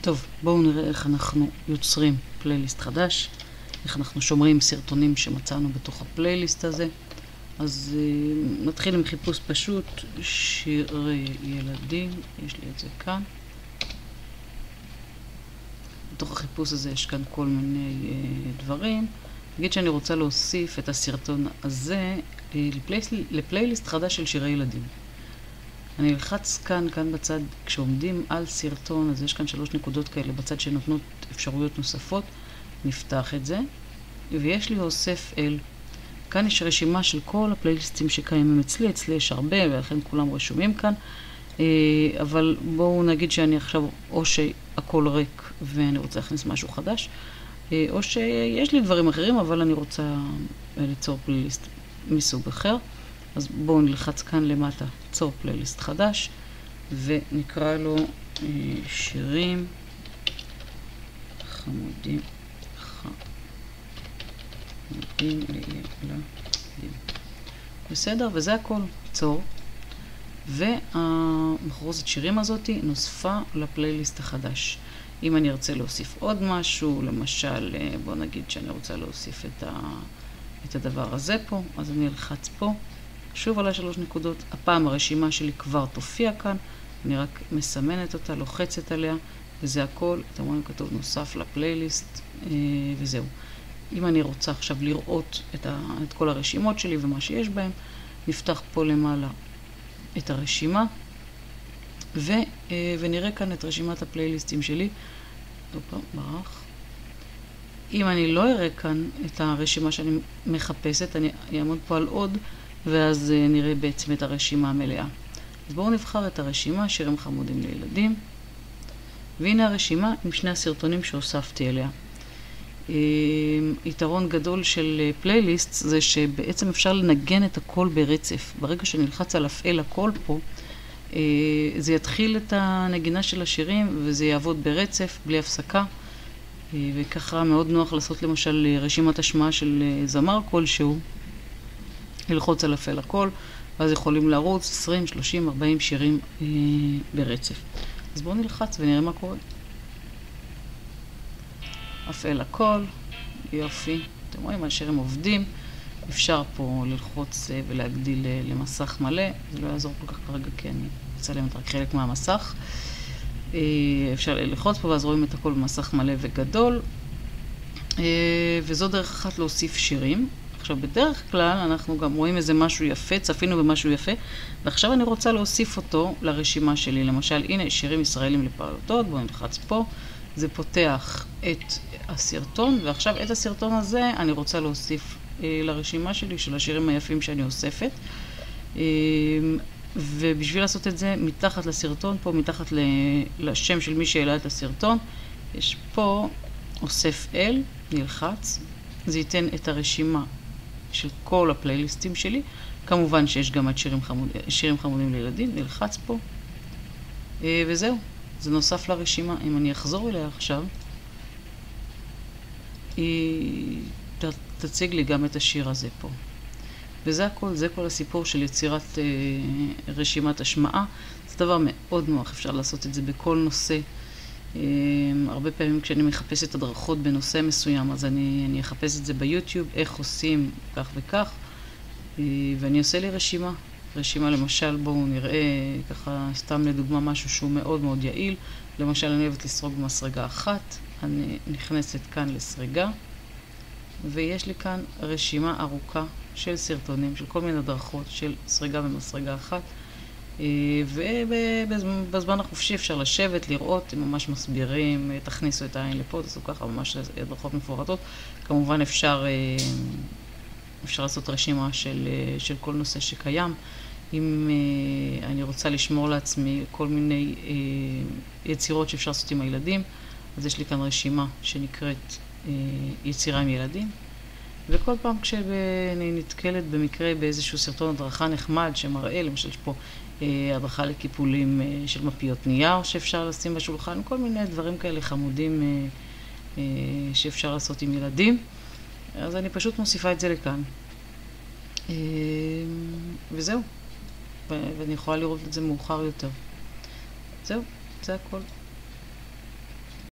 טוב, בואו נראה איך אנחנו יוצרים פלייליסט חדש, איך אנחנו שומרים סרטונים שמצאנו בתוך הפלייליסט הזה. אז נתחיל עם חיפוש פשוט, שירי ילדים, יש לי את זה כאן. בתוך החיפוש הזה יש כאן כל מיני דברים. נגיד שאני רוצה להוסיף את הסרטון הזה לפלייליסט חדש של שירי ילדים. אני אלחץ כאן בצד, כשעומדים על סרטון, אז יש כאן 3 נקודות כאלה בצד שנותנות אפשרויות נוספות. נפתח את זה, ויש לי אוסף אל. כאן יש רשימה של כל הפלייליסטים שקיימים אצלי יש הרבה, ולכן כולם רשומים כאן. אבל בואו נגיד שאני עכשיו, או שהכל ריק ואני רוצה להכניס משהו חדש, או שיש לי דברים אחרים, אבל אני רוצה ליצור פלייליסט מסוג אחר. אז בואו נלחץ כאן למטה, צור פלייליסט חדש, ונקרא לו שירים חמודים לילדים. בסדר, וזה הכל, צור. והמחרוזת שירים הזאת נוספה לפלייליסט החדש. אם אני ארצה להוסיף עוד משהו, למשל, בואו נגיד שאני רוצה להוסיף את הדבר הזה פה, אז אני אלחץ פה. שוב על 3 נקודות, הפעם הרשימה שלי כבר תופיע כאן, אני רק מסמנת אותה, לוחצת עליה, וזה הכל, אתם רואים כתוב נוסף לפלייליסט, וזהו. אם אני רוצה עכשיו לראות את כל הרשימות שלי ומה שיש בהם, נפתח פה למעלה את הרשימה, ונראה כאן את רשימת הפלייליסטים שלי. ברח. אם אני לא אראה כאן את הרשימה שאני מחפשת, אני אעמוד פה על עוד, ואז נראה בעצם את הרשימה המלאה. אז בואו נבחר את הרשימה, שירים חמודים לילדים. והנה הרשימה עם 2 הסרטונים שהוספתי אליה. יתרון גדול של פלייליסט זה שבעצם אפשר לנגן את הכל ברצף. ברגע שנלחץ על הפעל הכל פה, זה יתחיל את הנגינה של השירים וזה יעבוד ברצף, בלי הפסקה. וככה מאוד נוח לעשות למשל רשימת השמעה של זמר כלשהו. ללחוץ על הפעל הכל, ואז יכולים לרוץ 20, 30, 40 שירים ברצף. אז בואו נלחץ ונראה מה קורה. הפעל הכל, יופי. אתם רואים, השירים עובדים. אפשר פה ללחוץ ולהגדיל למסך מלא. זה לא יעזור כל כך כרגע, כי אני אצלמת רק חלק מהמסך. אפשר ללחוץ פה, ואז רואים את הכל במסך מלא וגדול. וזו דרך אחת להוסיף שירים. עכשיו, בדרך כלל אנחנו גם רואים איזה משהו יפה, צפינו במשהו יפה, ועכשיו אני רוצה להוסיף אותו לרשימה שלי. למשל, הנה, שירים ישראלים לפעוטות, בואו נלחץ פה, זה פותח את הסרטון, ועכשיו את הסרטון הזה אני רוצה להוסיף לרשימה שלי של השירים היפים שאני אוספת. ובשביל לעשות את זה, מתחת לסרטון, פה מתחת לשם של מי שהעלה את הסרטון, יש פה אוסף אל, נלחץ, זה ייתן את הרשימה של כל הפלייליסטים שלי. כמובן שיש גם את שירים חמודים לילדים, נלחץ פה. וזהו, זה נוסף לרשימה. אם אני אחזור אליה עכשיו, היא תציג לי גם את השיר הזה פה. וזה הכל, זה כל הסיפור של יצירת רשימת השמעה. זה דבר מאוד נוח, אפשר לעשות את זה בכל נושא. הרבה פעמים כשאני מחפשת הדרכות בנושא מסוים, אז אני אחפש את זה ביוטיוב, איך עושים כך וכך, ואני עושה לי רשימה למשל, בואו נראה ככה סתם לדוגמה משהו שהוא מאוד מאוד יעיל. למשל אני אוהבת לסרוג במסרגה אחת, אני נכנסת כאן לסריגה, ויש לי כאן רשימה ארוכה של סרטונים, של כל מיני הדרכות של סריגה במסרגה אחת. ובזמן החופשי אפשר לשבת, לראות, הם ממש מסבירים, תכניסו את העין לפה, תעשו ככה, ממש הדרכות מפורטות. כמובן אפשר לעשות רשימה של כל נושא שקיים. אם אני רוצה לשמור לעצמי כל מיני יצירות שאפשר לעשות עם הילדים, אז יש לי כאן רשימה שנקראת יצירה עם ילדים. וכל פעם כשאני נתקלת במקרה באיזשהו סרטון הדרכה נחמד שמראה, למשל יש פה הדרכה לקיפולים של מפיות נייר שאפשר לשים בשולחן, כל מיני דברים כאלה חמודים שאפשר לעשות עם ילדים. אז אני פשוט מוסיפה את זה לכאן. וזהו. ואני יכולה לראות את זה מאוחר יותר. זהו, זה הכל.